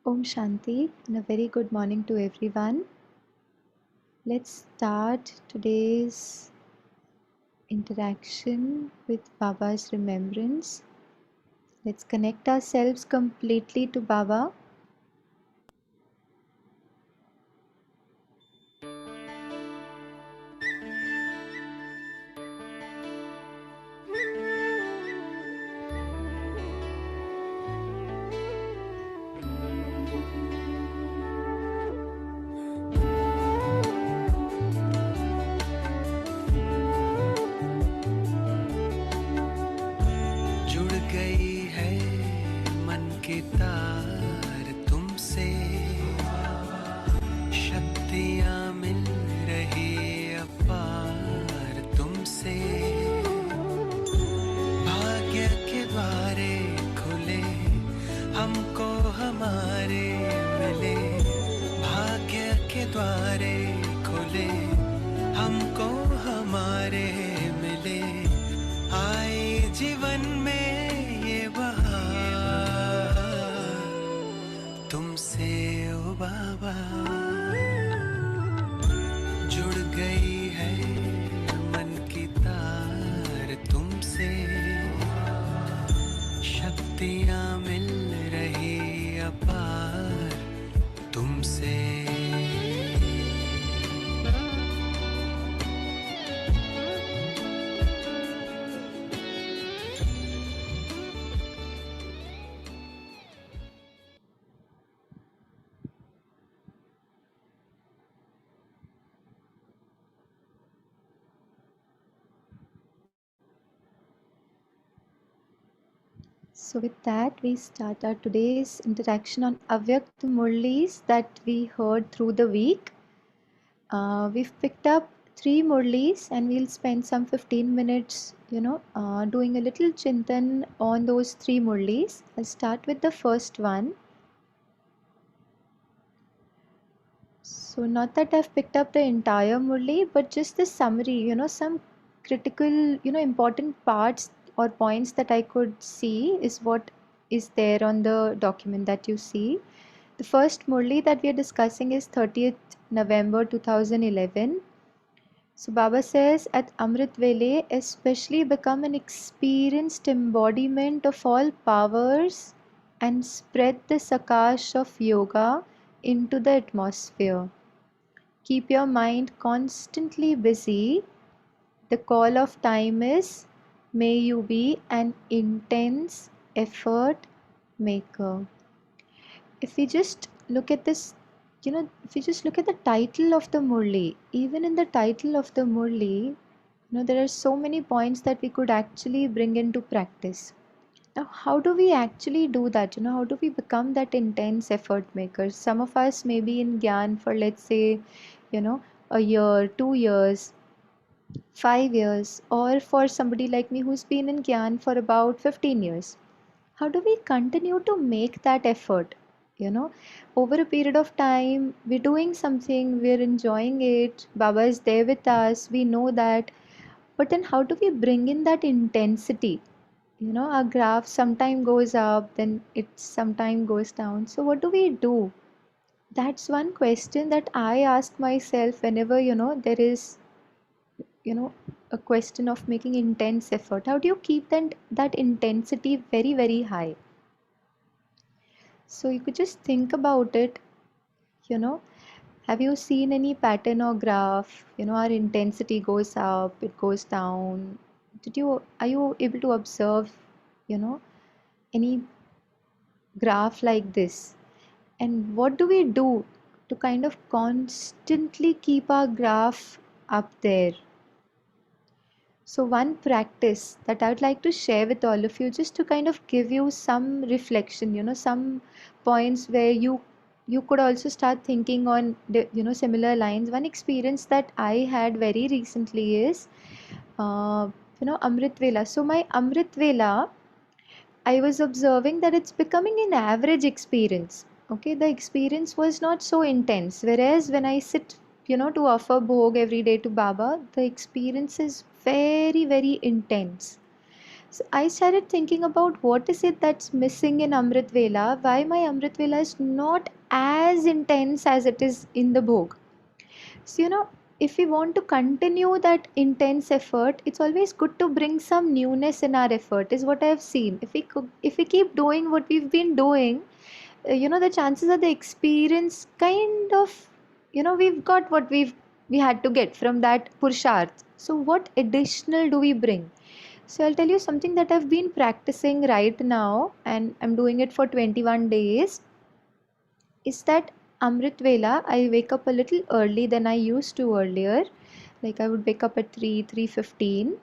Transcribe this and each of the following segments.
Om Shanti and a very good morning to everyone. Let's start today's interaction with Baba's remembrance. Let's connect ourselves completely to Baba. जुड़ गई है मन की तार तुमसे शक्तियाँ मिल रही अपार तुमसे भाग्य के द्वारे खुले हमको हमारे मिले भाग्य के द्वारे खुले हमको हमारे मिले आए जीवन में ये बहार तुमसे ओ बाबा जुड़ गई है मन की तार तुमसे शक्तियाँ मिल रही अपार तुमसे So with that, we start our today's interaction on Avyakt Murlis that we heard through the week. We've picked up 3 Murlis and we'll spend some 15 minutes, doing a little chintan on those 3 Murlis. I'll start with the first one. So not that I've picked up the entire Murli, but just the summary, some critical, important parts or points that I could see is what is there on the document that you see. The first Murli that we are discussing is 30th November 2011. So Baba says, at Amrit Vele, especially become an experienced embodiment of all powers and spread the Sakash of yoga into the atmosphere. Keep your mind constantly busy. The call of time is, may you be an intense effort maker. If we just look at this, if we just look at the title of the Murli, even in the title of the Murli, there are so many points that we could actually bring into practice. Now, how do we actually do that? How do we become that intense effort maker? Some of us may be in Gyan for, let's say, a year, 2 years, 5 years, or for somebody like me who's been in Gyan for about 15 years. How do we continue to make that effort? Over a period of time, we're doing something, we're enjoying it, Baba is there with us, we know that. But then, how do we bring in that intensity? Our graph sometime goes up, then it sometime goes down. So, what do we do? That's one question that I ask myself whenever, there is, a question of making intense effort. How do you keep that intensity very, very high? So, you could just think about it, you know. Have you seen any pattern or graph? Our intensity goes up, it goes down. Are you able to observe, you know, any graph like this? And what do we do to kind of constantly keep our graph up there? So one practice that I would like to share with all of you, just to kind of give you some reflection, some points where you could also start thinking on the, similar lines. One experience that I had very recently is, Amrit Vela. So my Amrit Vela, I was observing that it's becoming an average experience. Okay, the experience was not so intense. Whereas when I sit, to offer bhog every day to Baba, the experience is very, very intense. So I started thinking about what is it that's missing in Amrit Vela, why my Amrit Vela is not as intense as it is in the Bhog. So, if we want to continue that intense effort, it's always good to bring some newness in our effort, is what I've seen. If we keep doing what we've been doing, the chances are the experience kind of, we've got what we had to get from that Purusharth. So, what additional do we bring? So, I'll tell you something that I've been practicing right now, and I'm doing it for 21 days is that Amrit Vela, I wake up a little early than I used to earlier. Like I would wake up at 3:15,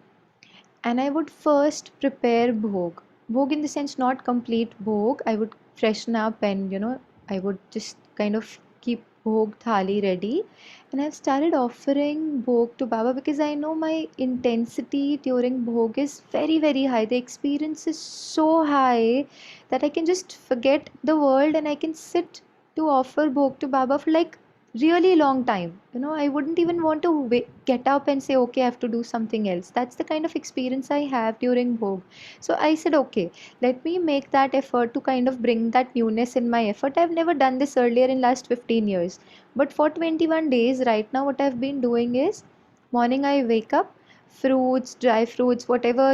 and I would first prepare bhog. Bhog in the sense not complete bhog. I would freshen up and I would just kind of keep bhog thali ready. And I've started offering bhog to Baba because I know my intensity during bhog is very, very high. The experience is so high that I can just forget the world and I can sit to offer bhog to Baba for like really long time. I wouldn't even want to get up and say, okay, I have to do something else. That's the kind of experience I have during Bhog. So I said, okay, let me make that effort to kind of bring that newness in my effort. I've never done this earlier in last 15 years. But for 21 days right now, what I've been doing is morning I wake up, fruits, dry fruits, whatever,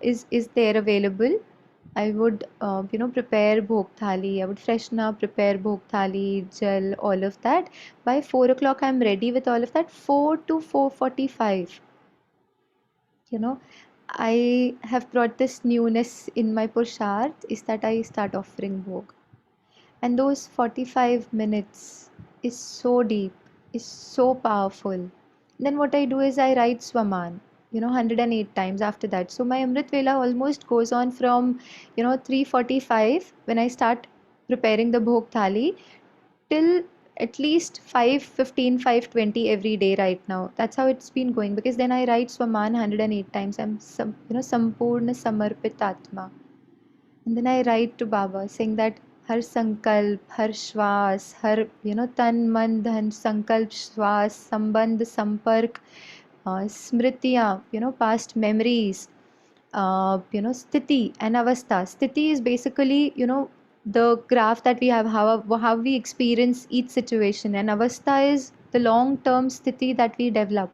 is there available. I would, prepare bhog thali. I would freshen up, prepare bhog thali, gel, all of that. By 4 o'clock, I'm ready with all of that. 4 to 4:45, I have brought this newness in my Purusharth is that I start offering bhog. And those 45 minutes is so deep, is so powerful. Then what I do is I write Swaman, 108 times after that. So my Amrit Vela almost goes on from, 3:45 when I start preparing the Bhog Thali till at least 5:15, 5:20 every day right now. That's how it's been going because then I write Swaman 108 times. I'm, Sampurna Samarpit Atma. And then I write to Baba saying that har sankalp, har shwas, har tan, man, dhan, sankalp, shwas, sambandh, sampark, smritiya, past memories, sthiti and avastha. Sthiti is basically, the graph that we have, how we experience each situation, and avastha is the long term sthiti that we develop.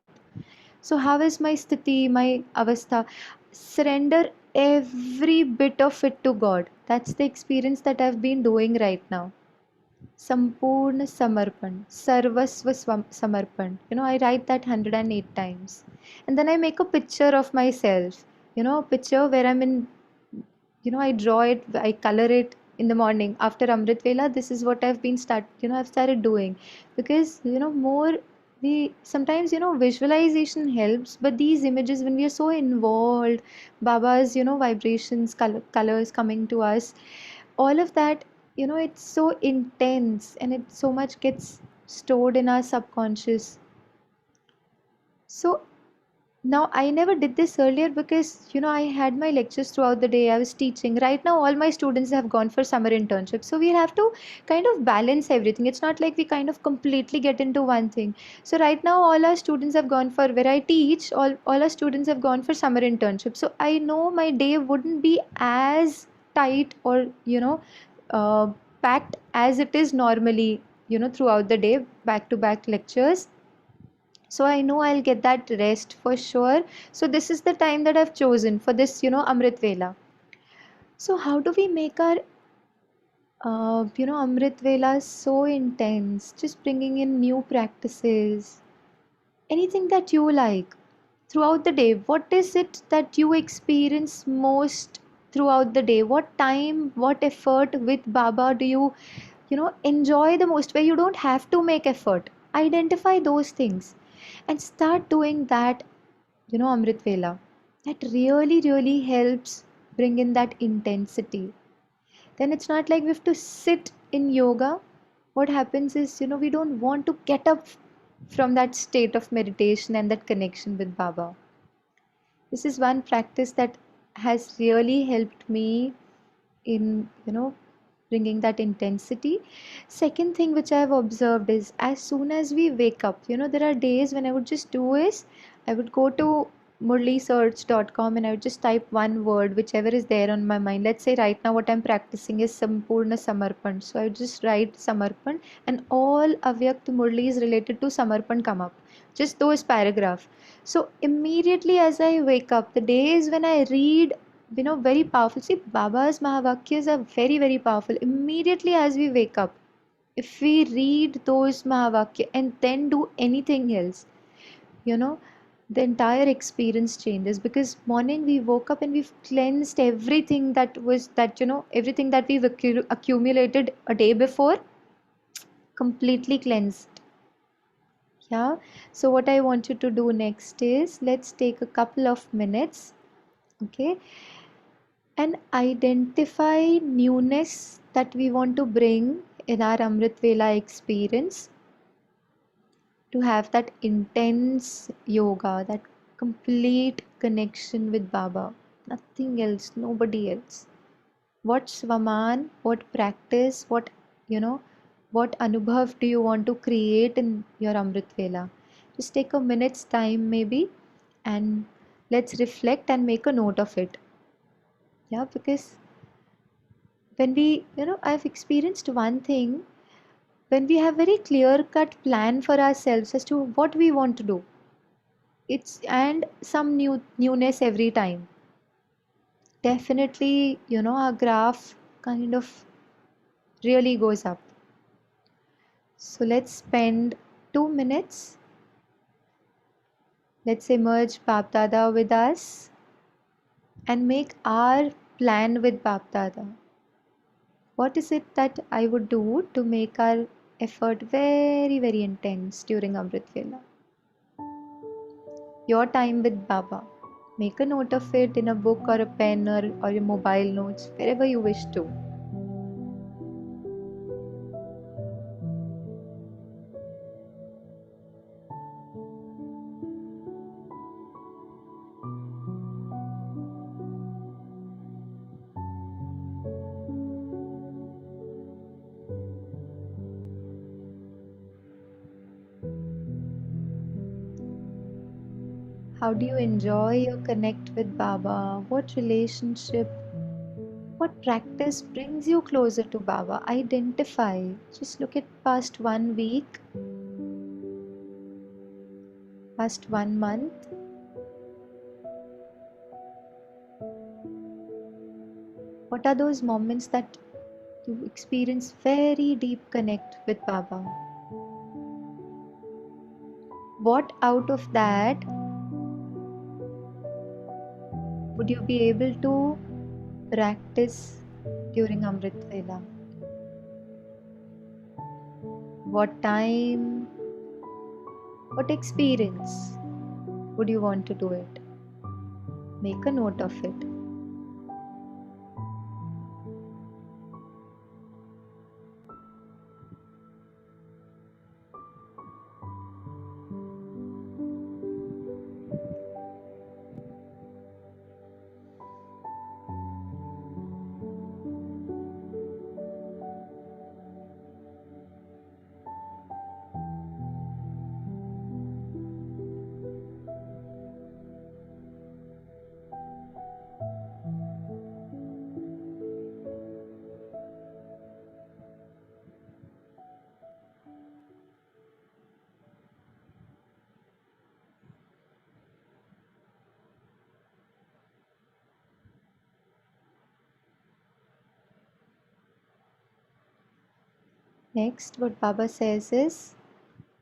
So, how is my sthiti, my avastha? Surrender every bit of it to God. That's the experience that I've been doing right now. Sampurna Samarpan, Sarvasva Samarpan. I write that 108 times. And then I make a picture of myself. A picture where I'm in, I draw it, I color it in the morning after Amrit Vela. This is what I've started doing because more we sometimes visualization helps, but these images when we are so involved, Baba's vibrations, colors coming to us, all of that, it's so intense and it so much gets stored in our subconscious. So now, I never did this earlier because I had my lectures throughout the day. I was teaching. Right now, all my students have gone for summer internships. So, we have to kind of balance everything. It's not like we kind of completely get into one thing. So, right now, all our students have gone for where I teach, all our students have gone for summer internships. So, I know my day wouldn't be as tight or, uh, packed as it is normally, throughout the day, back to back lectures. So I know I'll get that rest for sure. So this is the time that I've chosen for this, Amrit Vela. So how do we make our, Amrit Vela so intense? Just bringing in new practices, anything that you like throughout the day. What is it that you experience most throughout the day? What time, what effort with Baba do you, enjoy the most? Where you don't have to make effort. Identify those things and start doing that, Amrit Vela. That really, really helps bring in that intensity. Then it's not like we have to sit in yoga. What happens is, we don't want to get up from that state of meditation and that connection with Baba. This is one practice that has really helped me in, bringing that intensity. Second thing which I have observed is as soon as we wake up, there are days when I would just do is I would go to murlisearch.com and I would just type one word, whichever is there on my mind. Let's say right now what I'm practicing is Sampurna Samarpan. So I would just write Samarpan and all Avyakt Murlis related to Samarpan come up. Just those paragraph. So immediately as I wake up, the days when I read, very powerful. See, Baba's Mahavakyas are very, very powerful. Immediately as we wake up, if we read those Mahavakya and then do anything else, you know the entire experience changes, because morning we woke up and we've cleansed everything everything that we've accumulated a day before, completely cleansed. Yeah. So what I want you to do next is, let's take a couple of minutes, okay, and identify newness that we want to bring in our Amrit Vela experience, to have that intense yoga, that complete connection with Baba. Nothing else, nobody else. What Swaman, what practice, what Anubhav do you want to create in your Amrit Vela? Just take a minute's time maybe, and let's reflect and make a note of it. Yeah, because when I've experienced one thing, when we have very clear cut plan for ourselves as to what we want to do, it's and some newness every time, definitely our graph kind of really goes up. So let's spend 2 minutes. Let's emerge Bap Dada with us and make our plan with Bap Dada. What is it that I would do to make our effort very, very intense during Amrit Vela? Your time with Baba. Make a note of it in a book or a pen, or your mobile notes, wherever you wish to. How do you enjoy your connect with Baba? What relationship, what practice brings you closer to Baba? Identify. Just look at past 1 week, past 1 month. What are those moments that you experience very deep connect with Baba? What out of that would you be able to practice during Amrit Vela? What time, what experience would you want to do it? Make a note of it. Next, what Baba says is,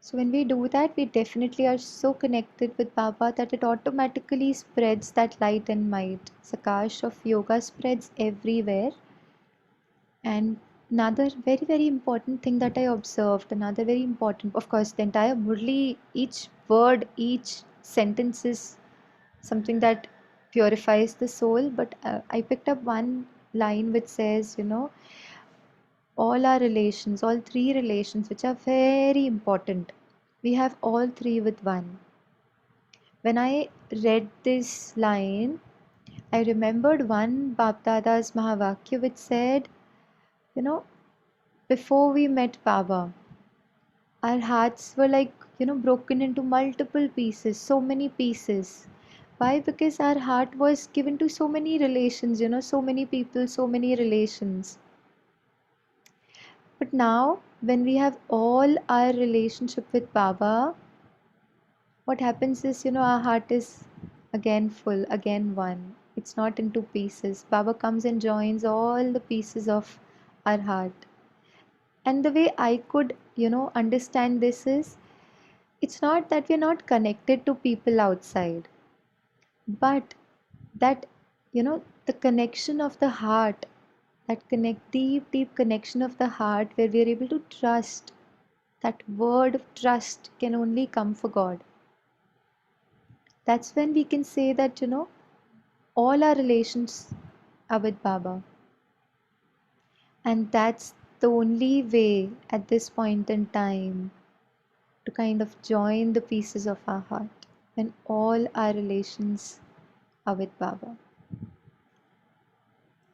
so when we do that, we definitely are so connected with Baba that it automatically spreads that light and might. Sakash of yoga spreads everywhere. And another very, very important thing that I observed, another very important, of course, the entire Murli, each word, each sentence is something that purifies the soul. But I picked up one line which says, all our relations, all three relations, which are very important, we have all three with one. When I read this line, I remembered one Bap Dada's Mahavakya which said, you know, before we met Baba, our hearts were like, broken into multiple pieces, so many pieces. Why? Because our heart was given to so many relations, so many people, so many relations. But now, when we have all our relationship with Baba, what happens is, our heart is again full, again one. It's not into pieces. Baba comes and joins all the pieces of our heart. And the way I could, understand this is, it's not that we're not connected to people outside, but that, the connection of the heart, that deep connection of the heart where we are able to trust, that word of trust can only come for God. That's when we can say that, all our relations are with Baba. And that's the only way at this point in time to kind of join the pieces of our heart when all our relations are with Baba.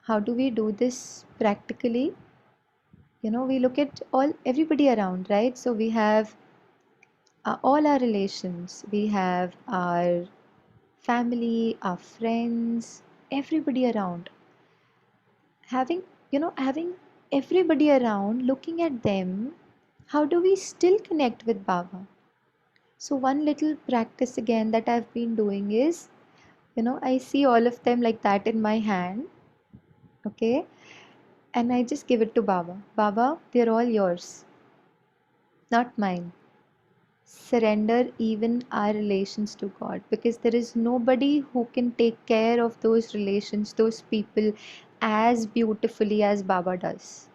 How do we do this practically? We look at everybody around, right? So we have all our relations. We have our family, our friends, everybody around. Having everybody around, looking at them, how do we still connect with Baba? So one little practice again that I've been doing is, I see all of them like that in my hand, okay? And I just give it to Baba. Baba, they're all yours, not mine. Surrender even our relations to God, because there is nobody who can take care of those relations, those people, as beautifully as Baba does.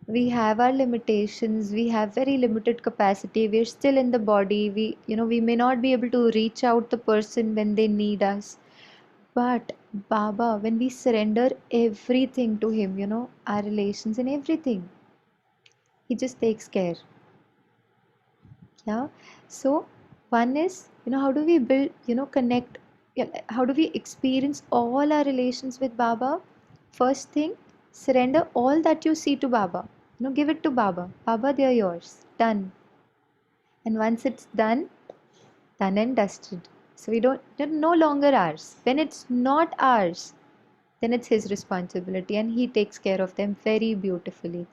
We have our limitations, we have very limited capacity, we're still in the body, we may not be able to reach out the person when they need us. But Baba, when we surrender everything to him, our relations and everything, he just takes care. Yeah. So one is, how do we build, connect, yeah, how do we experience all our relations with Baba? First thing, surrender all that you see to Baba. Give it to Baba. Baba, they are yours, done. And once it's done and dusted, so they're no longer ours. When it's not ours, then it's his responsibility and he takes care of them very beautifully.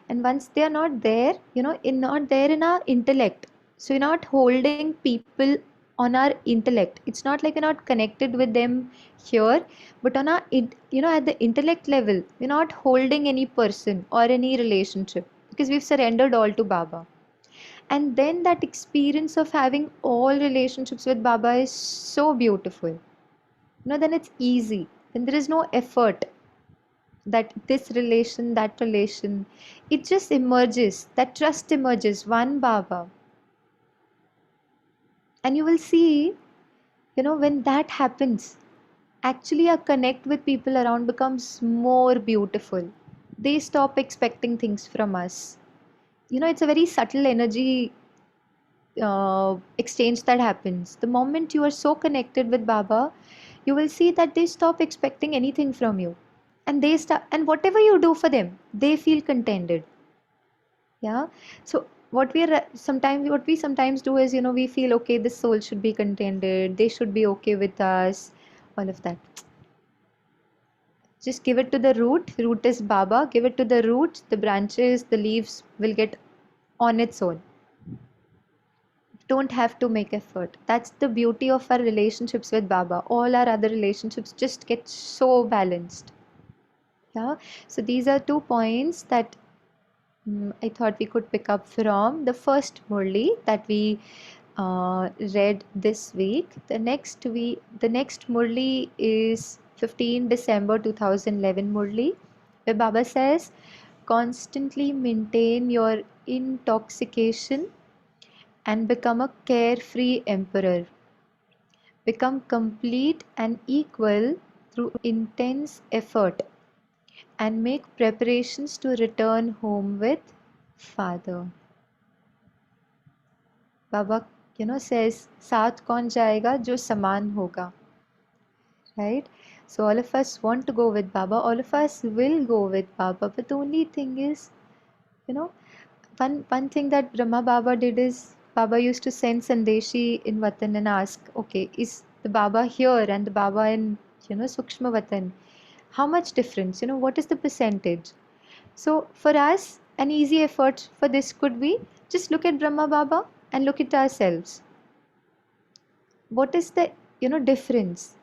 And once they are not there, not there in our intellect, so we're not holding people on our intellect. It's not like we're not connected with them here, but on our at the intellect level, we're not holding any person or any relationship, because we've surrendered all to Baba. And then that experience of having all relationships with Baba is so beautiful. Then it's easy, then there is no effort, that this relation, that relation, it just emerges, that trust emerges, one Baba. And you will see, when that happens, actually our connect with people around becomes more beautiful. They stop expecting things from us. It's a very subtle energy exchange that happens. The moment you are so connected with Baba, you will see that they stop expecting anything from you, and they start, and whatever you do for them, they feel contented. Yeah. So what we sometimes do is, we feel, okay, this soul should be contented, they should be okay with us, all of that. Just give it to the root is Baba. Give it to the root, the branches, the leaves will get on its own. Don't have to make effort. That's the beauty of our relationships with Baba. All our other relationships just get so balanced. Yeah. So these are 2 points that I thought we could pick up from the first Murli that we read this week. The next Murli is 15 December 2011 Murli, where Baba says, constantly maintain your intoxication and become a carefree emperor. Become complete and equal through intense effort, and make preparations to return home with Father. Baba, says, साथ कौन जाएगा जो समान होगा, right? So all of us want to go with Baba. All of us will go with Baba. But the only thing is, you know, one thing that Brahma Baba did is Baba used to send Sandeshi in Vatan and ask, okay, is the Baba here and the Baba in, Sukshma Vatan? How much difference? What is the percentage? So for us, an easy effort for this could be just look at Brahma Baba and look at ourselves. What is the, difference?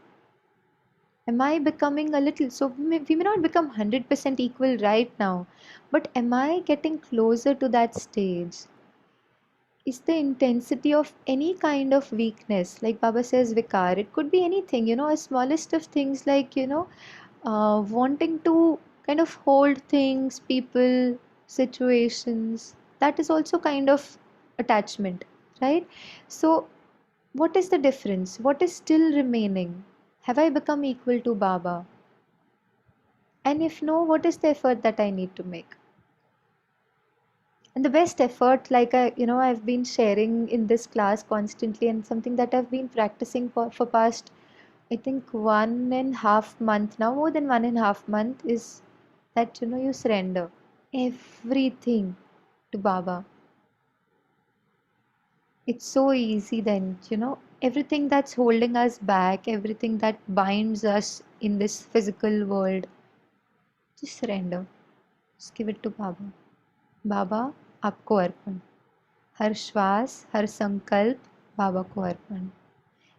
Am I becoming a little, so we may not become 100% equal right now, but am I getting closer to that stage? Is the intensity of any kind of weakness, like Baba says, vikar, it could be anything, a smallest of things like, wanting to kind of hold things, people, situations, that is also kind of attachment, right? So, what is the difference? What is still remaining? Have I become equal to Baba? And if no, what is the effort that I need to make? And the best effort, like I've been sharing in this class constantly, and something that I've been practicing for past, I think 1.5 month now, more than 1.5 month, is that you surrender everything to Baba. It's so easy then, everything that's holding us back, everything that binds us in this physical world, just surrender. Just give it to Baba. बाबा आपको अर्पण, हर श्वास, हर संकल्प बाबा को अर्पण.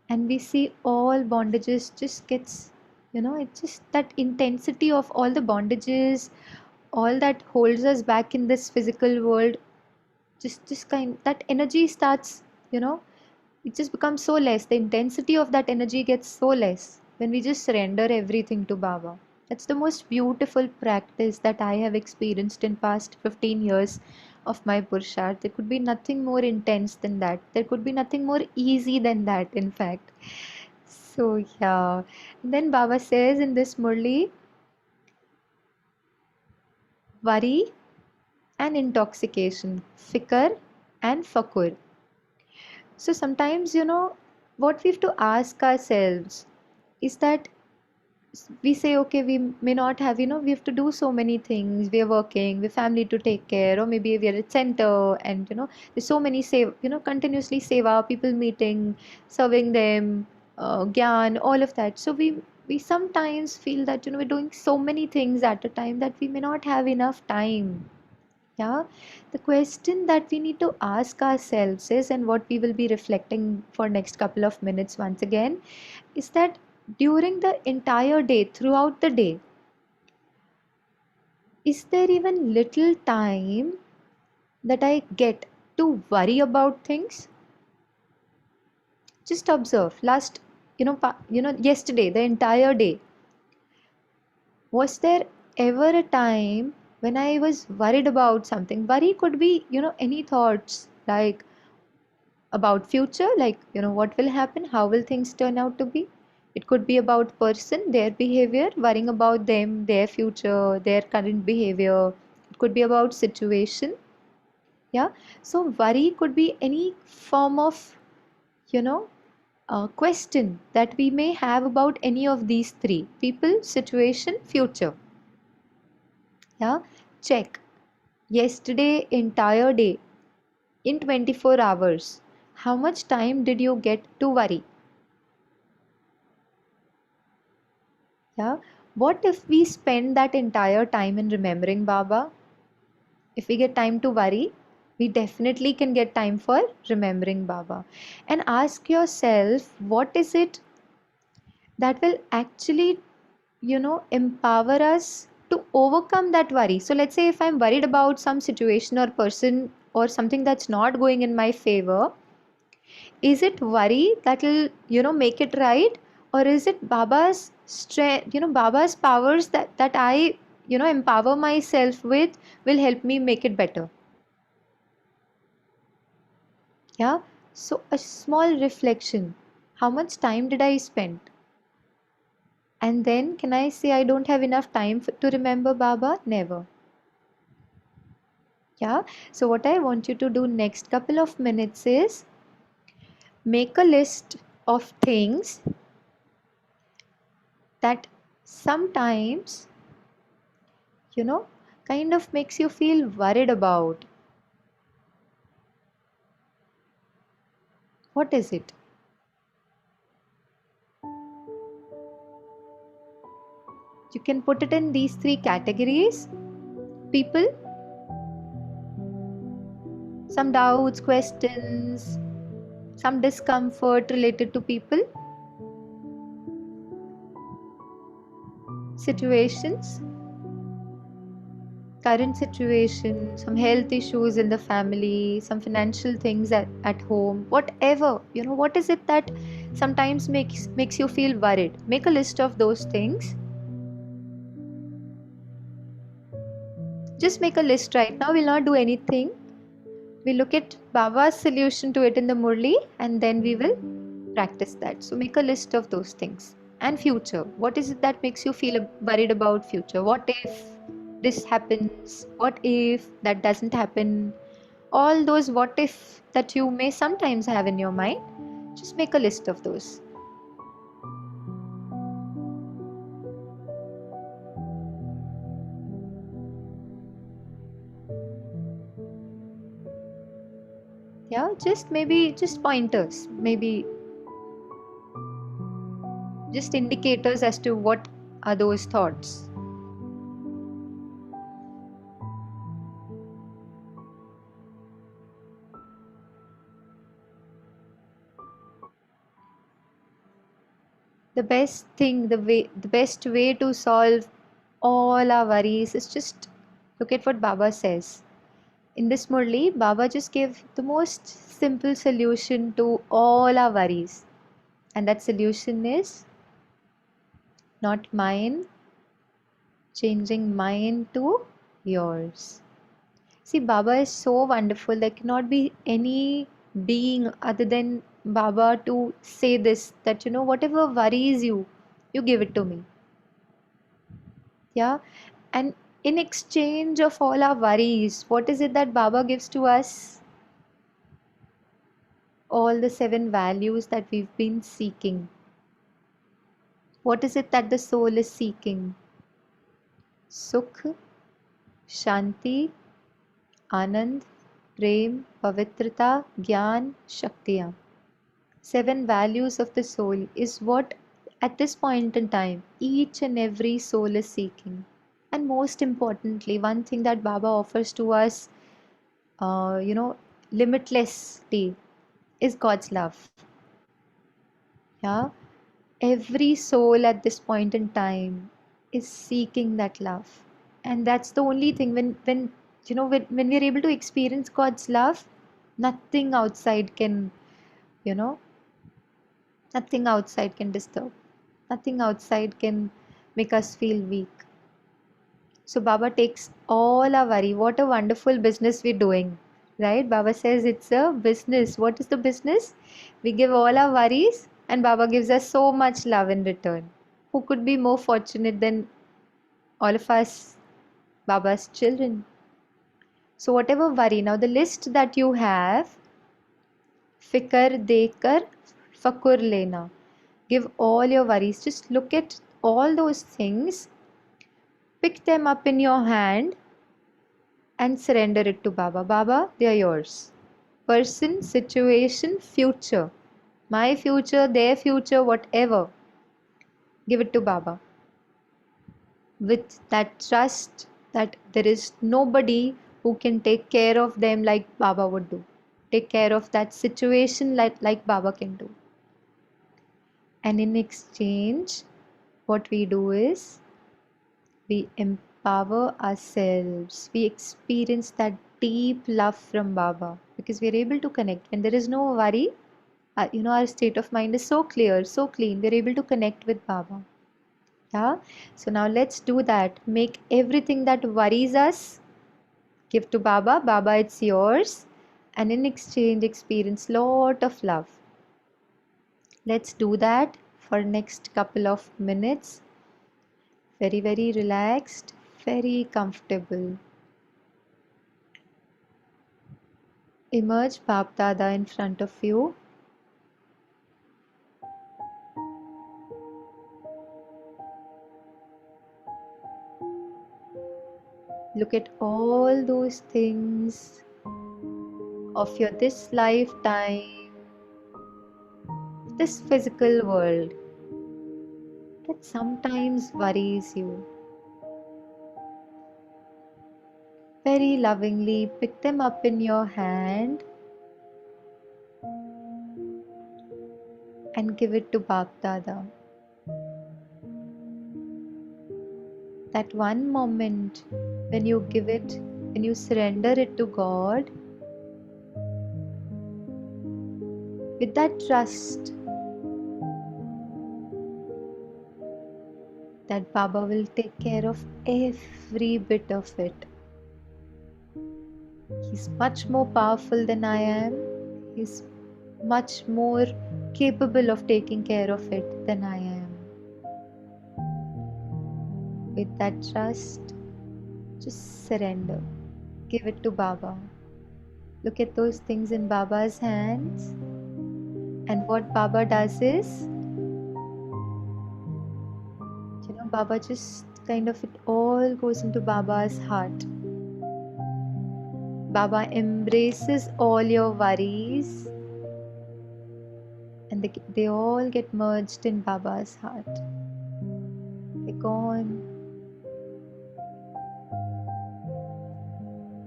And we see all bondages just gets, it's just that intensity of all the bondages, all that holds us back in this physical world, just kind that energy starts, you know it just becomes so less. The intensity of that energy gets so less when we just surrender everything to Baba. That's the most beautiful practice that I have experienced in past 15 years of my Purusharth. There could be nothing more intense than that. There could be nothing more easy than that, in fact. So, yeah. Then Baba says in this Murli, worry and intoxication, fikr and fakur. So sometimes, what we have to ask ourselves is that we say, okay, we may not have, we have to do so many things. We are working, we have family to take care, or maybe we are at center, and, there's so many save, continuously seva, people meeting, serving them, gyan, all of that. So we sometimes feel that, we're doing so many things at a time that we may not have enough time. Yeah, the question that we need to ask ourselves is, and what we will be reflecting for next couple of minutes once again, is that during the entire day, throughout the day, is there even little time that I get to worry about things? Just observe. Last, yesterday, the entire day, was there ever a time when I was worried about something? Worry could be, any thoughts like about future, like what will happen, how will things turn out to be. It could be about person, their behavior, worrying about them, their future, their current behavior. It could be about situation. Yeah, so worry could be any form of you know question that we may have about any of these three: people, situation, future. Yeah, check yesterday entire day, in 24 hours, how much time did you get to worry? Yeah. What if we spend that entire time in remembering Baba? If we get time to worry, we definitely can get time for remembering Baba. And ask yourself, what is it that will actually, empower us to overcome that worry? So let's say if I'm worried about some situation or person or something that's not going in my favor, is it worry that will make it right, or is it Baba's strength, Baba's powers that I empower myself with will help me make it better? Yeah, so a small reflection: how much time did I spend? And then can I say I don't have enough time to remember Baba? Never. Yeah, so what I want you to do next couple of minutes is make a list of things that sometimes you know kind of makes you feel worried about. What is it? You can put it in these three categories: people, some doubts, questions, some discomfort related to people, situations, current situation, some health issues in the family, some financial things at home, whatever, what is it that sometimes makes you feel worried? Make a list of those things. Just make a list right now. We'll not do anything. We look at Baba's solution to it in the Murli, and then we will practice that. So make a list of those things. And future. What is it that makes you feel worried about future? What if this happens? What if that doesn't happen? All those what if that you may sometimes have in your mind, just make a list of those. Yeah, just pointers, maybe just indicators as to what are those thoughts. The best way to solve all our worries is just look at what Baba says. In this Murli, Baba just gave the most simple solution to all our worries. And that solution is not mine, changing mine to yours. See, Baba is so wonderful. There cannot be any being other than Baba to say this, that whatever worries you, you give it to me. Yeah. And in exchange of all our worries, what is it that Baba gives to us? All the 7 values that we've been seeking. What is it that the soul is seeking? Sukh, Shanti, Anand, Prem, Pavitrata, Gyan, Shaktiya. 7 values of the soul is what at this point in time each and every soul is seeking. And most importantly, one thing that Baba offers to us, limitlessly, is God's love. Yeah, every soul at this point in time is seeking that love, and that's the only thing. When we're able to experience God's love, nothing outside can, you know, nothing outside can disturb. Nothing outside can make us feel weak. So Baba takes all our worry. What a wonderful business we're doing, right? Baba says it's a business. What is the business? We give all our worries, and Baba gives us so much love in return. Who could be more fortunate than all of us, Baba's children? So whatever worry, now the list that you have, fikar dekar fakur lena. Give all your worries. Just look at all those things, pick them up in your hand, and surrender it to Baba. Baba, they are yours. Person, situation, future. My future, their future, whatever. Give it to Baba. With that trust that there is nobody who can take care of them like Baba would do. Take care of that situation like Baba can do. And in exchange, what we do is we empower ourselves. We experience that deep love from Baba because we are able to connect. When there is no worry, our state of mind is so clear, so clean. We are able to connect with Baba. Yeah. So now let's do that. Make everything that worries us, give to Baba. Baba, it's yours. And in exchange, experience lot of love. Let's do that for next couple of minutes. Very, very relaxed, very comfortable. Image Bap Dada in front of you. Look at all those things of your this lifetime this physical world that sometimes worries you. Very lovingly pick them up in your hand and give it to Bap Dada. That one moment when you give it, when you surrender it to God, with that trust that Baba will take care of every bit of it. He's much more powerful than I am. He's much more capable of taking care of it than I am. With that trust, just surrender. Give it to Baba. Look at those things in Baba's hands. And what Baba does is, Baba just it all goes into Baba's heart. Baba embraces all your worries and they all get merged in Baba's heart. They're gone.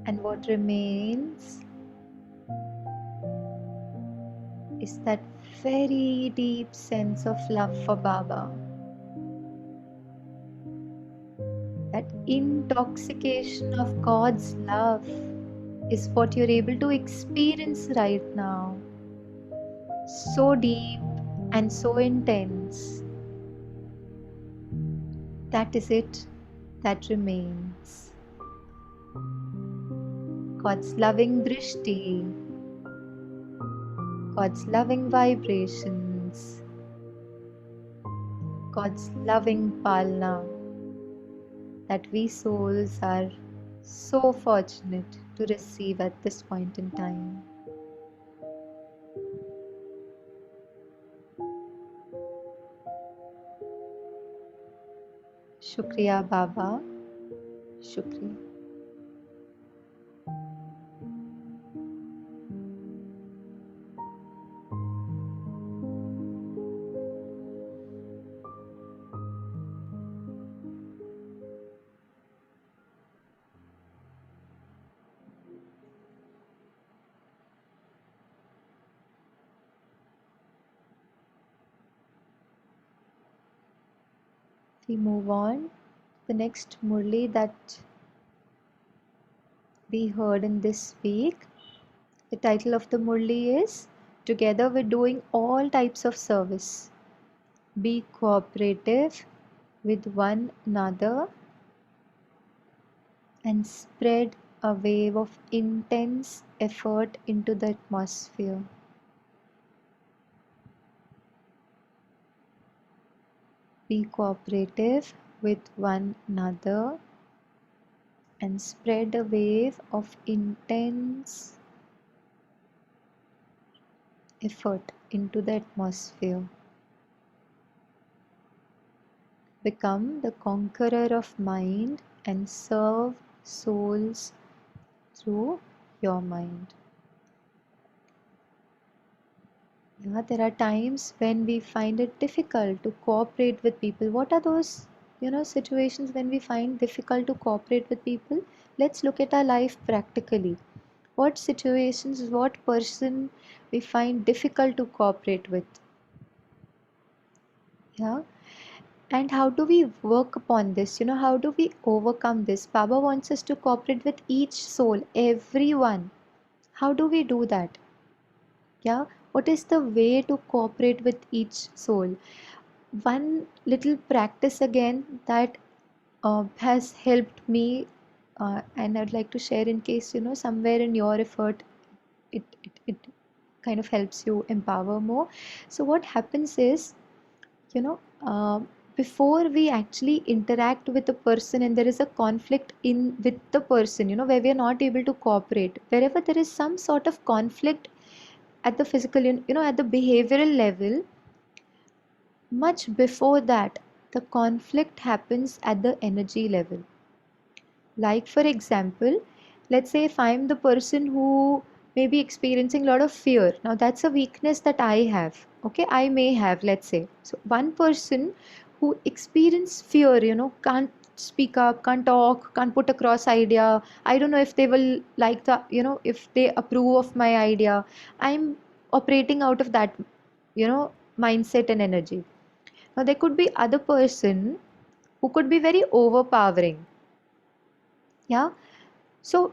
And what remains is that very deep sense of love for Baba. That intoxication of God's love is what you're able to experience right now. So deep and so intense. That is it that remains. God's loving drishti, God's loving vibrations, God's loving palna, that we souls are so fortunate to receive at this point in time. Shukriya Baba, Shukriya. We move on. The next Murli that we heard in this week, the title of the Murli is Together We're Doing All Types of Service. Be cooperative with one another and spread a wave of intense effort into the atmosphere. Be cooperative with one another and spread a wave of intense effort into the atmosphere. Become the conqueror of mind and serve souls through your mind. Yeah, there are times when we find it difficult to cooperate with people. What are those, situations when we find difficult to cooperate with people? Let's look at our life practically. What situations, what person we find difficult to cooperate with? Yeah. And how do we work upon this? How do we overcome this? Baba wants us to cooperate with each soul, everyone. How do we do that? Yeah, what is the way to cooperate with each soul? One little practice again that has helped me, and I'd like to share in case somewhere in your effort it kind of helps you empower more. So what happens is, you know uh, before we actually interact with a person and there is a conflict in with the person, where we are not able to cooperate, wherever there is some sort of conflict at the physical, at the behavioral level, much before that the conflict happens at the energy level. Like for example, let's say if I'm the person who may be experiencing a lot of fear, now that's a weakness that I have. Okay, I may have, let's say. So one person who experience fear, can't speak up, can't talk, can't put across idea. I don't know if they will like the, if they approve of my idea. I'm operating out of that, mindset and energy. Now there could be other person who could be very overpowering. Yeah. So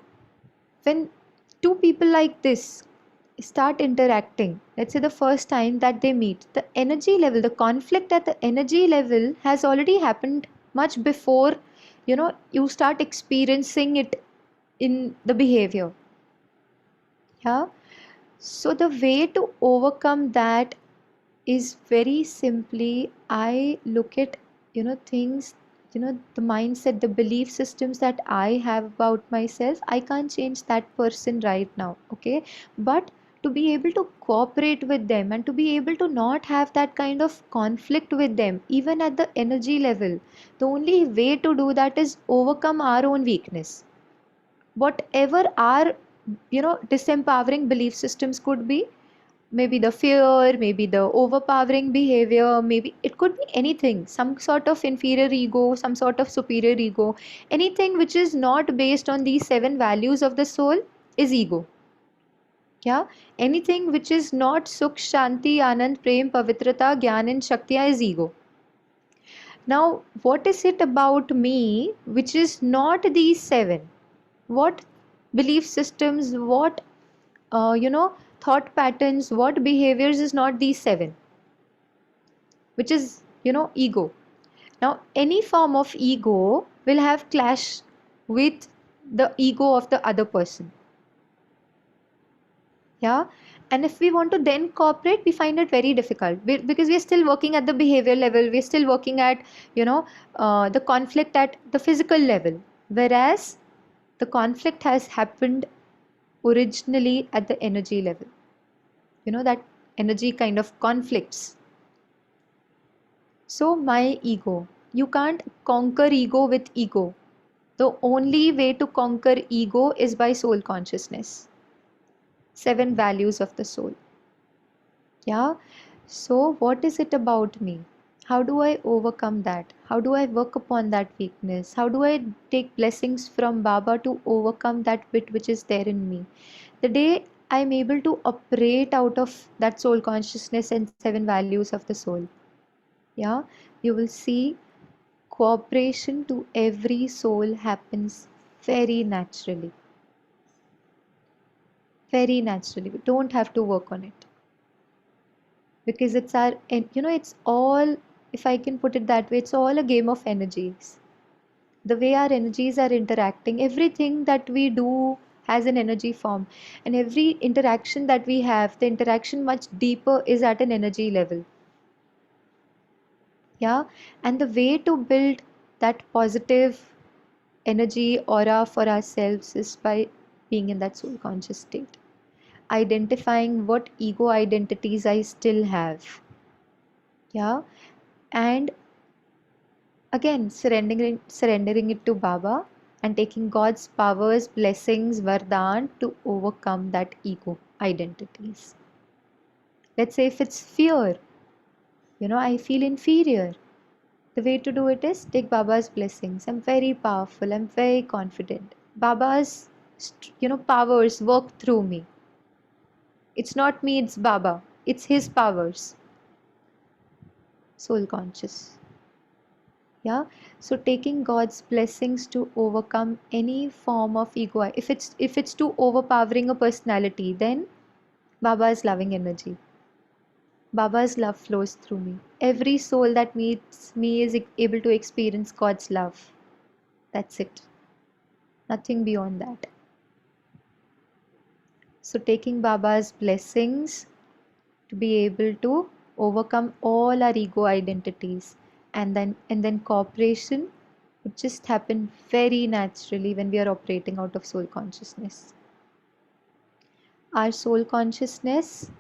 when two people like this start interacting, let's say the first time that they meet, the energy level, the conflict at the energy level has already happened much before, you start experiencing it in the behavior. Yeah. So the way to overcome that is very simply, I look at, things, the mindset, the belief systems that I have about myself. I can't change that person right now, okay? But to be able to cooperate with them and to be able to not have that kind of conflict with them, even at the energy level, the only way to do that is overcome our own weakness. Whatever our, disempowering belief systems could be, maybe the fear, maybe the overpowering behavior, maybe it could be anything, some sort of inferior ego, some sort of superior ego, anything which is not based on these seven values of the soul is ego. Yeah, anything which is not sukh, shanti, anand, prem, pavitrata, gyan and shakti is ego. Now what is it about me which is not these seven? What belief systems, what thought patterns, what behaviors is not these seven, which is, ego. Now any form of ego will have clash with the ego of the other person. Yeah. And if we want to then cooperate, we find it very difficult, because we are still working at the behavior level, we're still working at, the conflict at the physical level, whereas the conflict has happened originally at the energy level. That energy kind of conflicts. So my ego, you can't conquer ego with ego. The only way to conquer ego is by soul consciousness. Seven values of the soul. Yeah. So what is it about me? How do I overcome that? How do I work upon that weakness? How do I take blessings from Baba to overcome that bit which is there in me? The day I'm able to operate out of that soul consciousness and seven values of the soul, yeah, you will see cooperation to every soul happens very naturally. Very naturally. We don't have to work on it, because it's our, and it's all, if I can put it that way, it's all a game of energies. The way our energies are interacting, everything that we do has an energy form, and every interaction that we have, the interaction much deeper is at an energy level. Yeah. And the way to build that positive energy aura for ourselves is by being in that soul conscious state, identifying what ego identities I still have. Yeah. And again, surrendering it to Baba and taking God's powers, blessings, vardhan to overcome that ego identities. Let's say if it's fear, I feel inferior. The way to do it is take Baba's blessings. I'm very powerful. I'm very confident. Baba's, powers work through me. It's not me, it's Baba. It's his powers. Soul conscious. Yeah. So taking God's blessings to overcome any form of ego. If it's too overpowering a personality, then Baba's loving energy. Baba's love flows through me. Every soul that meets me is able to experience God's love. That's it. Nothing beyond that. So taking Baba's blessings to be able to overcome all our ego identities, and then cooperation would just happen very naturally when we are operating out of soul consciousness. Our soul consciousness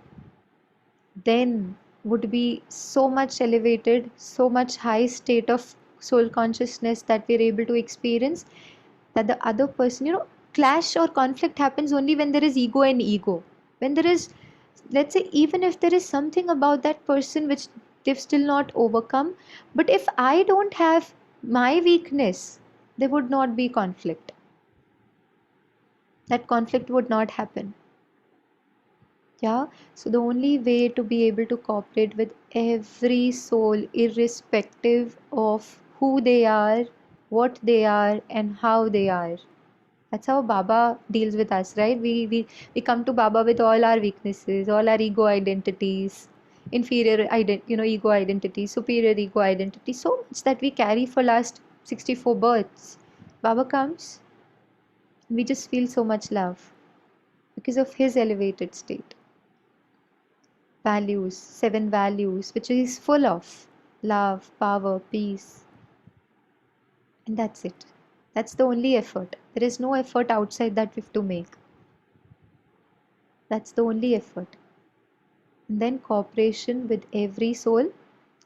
then would be so much elevated, so much high state of soul consciousness that we're able to experience, that the other person, clash or conflict happens only when there is ego and ego. When there is Let's say even if there is something about that person which they've still not overcome, but if I don't have my weakness, there would not be conflict. That conflict would not happen. Yeah, so the only way to be able to cooperate with every soul, irrespective of who they are, what they are, and how they are. That's how Baba deals with us, right? We come to Baba with all our weaknesses, all our ego identities, ego identity, superior ego identity, so much that we carry for last 64 births. Baba comes, we just feel so much love because of his elevated state. Values, 7 values, which is full of love, power, peace, and that's it. That's the only effort. There is no effort outside that we have to make. That's the only effort. And then cooperation with every soul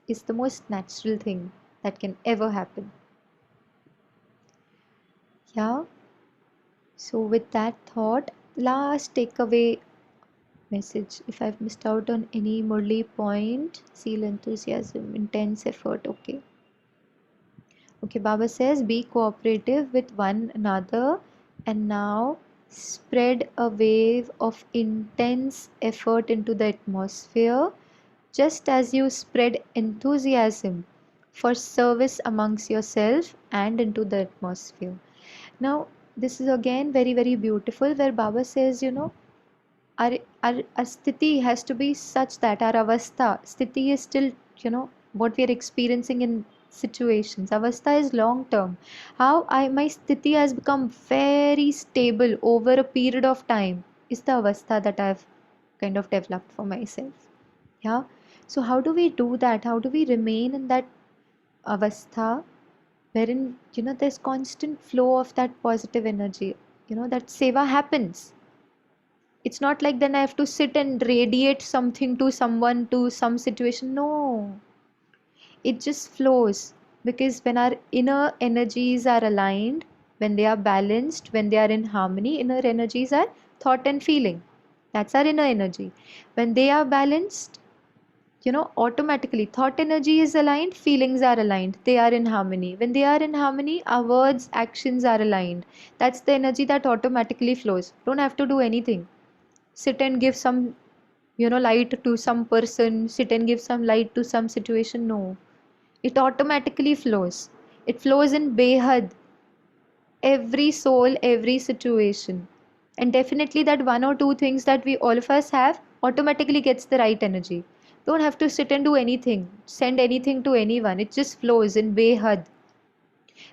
is the most natural thing that can ever happen. Yeah. So with that thought, last takeaway message. If I've missed out on any Murli point, seal enthusiasm, intense effort. Okay. Okay, Baba says be cooperative with one another and now spread a wave of intense effort into the atmosphere, just as you spread enthusiasm for service amongst yourself and into the atmosphere. Now, this is again very, very beautiful where Baba says, our, our sthiti has to be such that our avastha, sthiti is still, what we are experiencing in situations. Avastha is long term. How my sthiti has become very stable over a period of time is the avastha that I've kind of developed for myself. Yeah. So how do we do that? How do we remain in that avastha wherein there's constant flow of that positive energy? That seva happens. It's not like then I have to sit and radiate something to someone, to some situation. No, it just flows because when our inner energies are aligned, when they are balanced, when they are in harmony, inner energies are thought and feeling. That's our inner energy. When they are balanced, automatically thought energy is aligned, feelings are aligned, they are in harmony. When they are in harmony, our words, actions are aligned. That's the energy that automatically flows. Don't have to do anything. Sit and give some light to some person, sit and give some light to some situation. No, it automatically flows. It flows in behad, every soul, every situation. And definitely that one or two things that we all of us have automatically gets the right energy. Don't have to sit and do anything, send anything to anyone. It just flows in behad.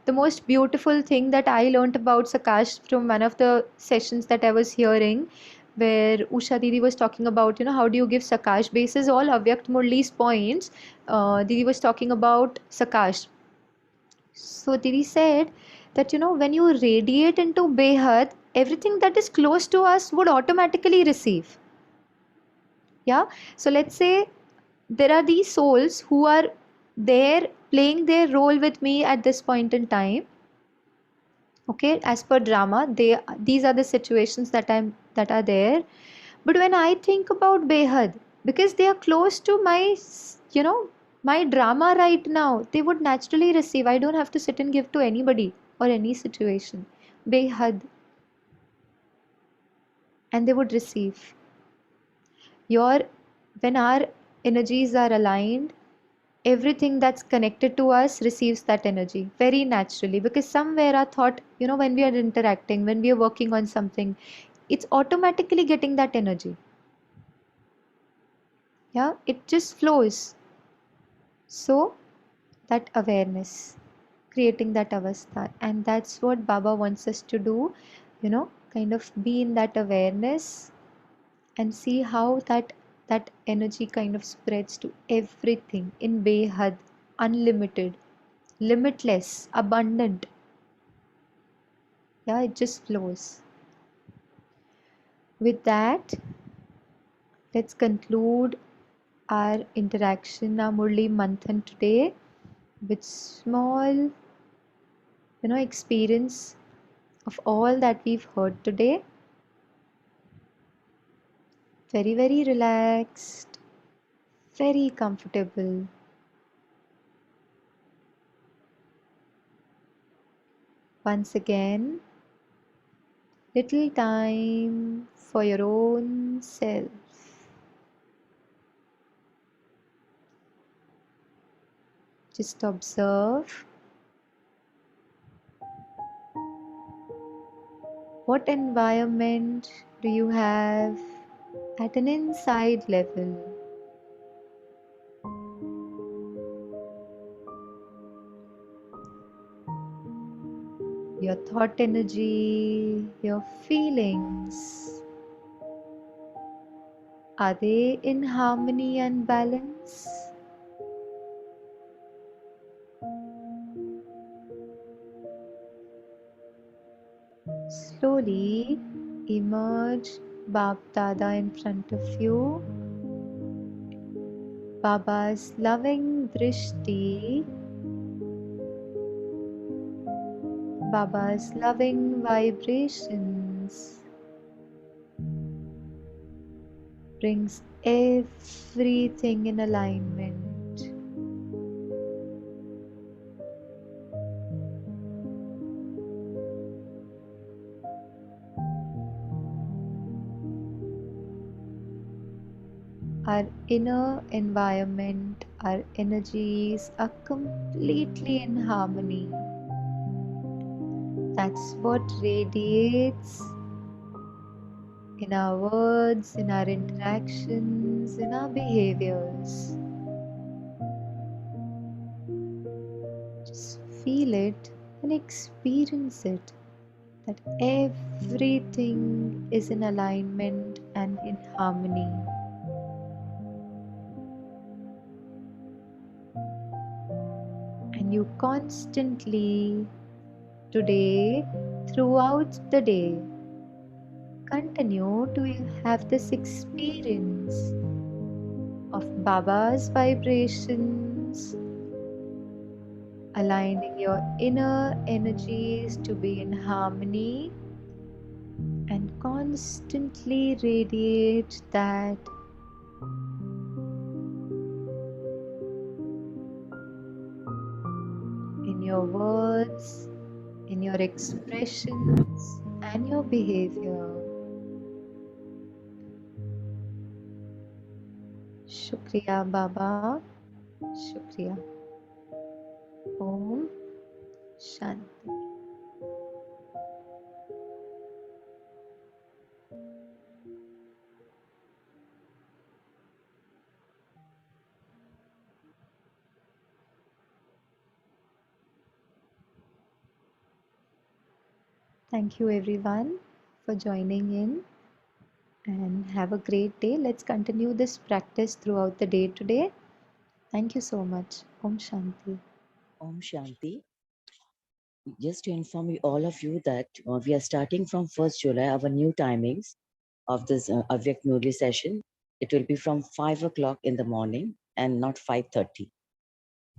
The most beautiful thing that I learned about Sakash from one of the sessions that I was hearing, where Usha Didi was talking about, how do you give Sakash basis all Avyakt Murli's points. Didi was talking about Sakash. So Didi said that, when you radiate into Behad, everything that is close to us would automatically receive. Yeah. So let's say there are these souls who are there playing their role with me at this point in time. Okay, as per drama, these are the situations that are there. But when I think about Behad, because they are close to my you know my drama right now, they would naturally receive. I don't have to sit and give to anybody or any situation. Behad. And they would receive. Your When our energies are aligned, everything that's connected to us receives that energy very naturally, because somewhere our thought, when we are interacting, when we are working on something, it's automatically getting that energy. Yeah, it just flows. So that awareness, creating that avastha, and that's what Baba wants us to do, kind of be in that awareness and see how that energy kind of spreads to everything in behad, unlimited, limitless, abundant. Yeah, it just flows. With that, let's conclude our interaction, our Murli Manthan today, with small, experience of all that we've heard today. Very, very relaxed, very comfortable. Once again, little time for your own self. Just observe what environment do you have at an inside level. Your thought energy, your feelings, are they in harmony and balance? Slowly emerge Bab Dada in front of you. Baba's loving drishti, Baba's loving vibrations brings everything in alignment. Our inner environment, our energies are completely in harmony. That's what radiates in our words, in our interactions, in our behaviors. Just feel it and experience it, that everything is in alignment and in harmony. And you constantly, today, throughout the day, continue to have this experience of Baba's vibrations, aligning your inner energies to be in harmony, and constantly radiate that in your words, in your expressions, and your behavior. Shukriya Baba, Shukriya. Om Shanti. Thank you everyone for joining in, and have a great day. Let's continue this practice throughout the day today. Thank you so much. Om Shanti. Om Shanti. Just to inform you, all of you that we are starting from 1st July, our new timings of this Avyakt Murli session. It will be from 5 o'clock in the morning and not 5:30.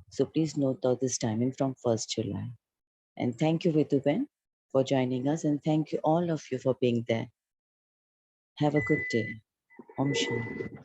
So please note of this timing from 1st July. And thank you, Vituben, for joining us. And thank you all of you for being there. Have a good day. Om Shanti.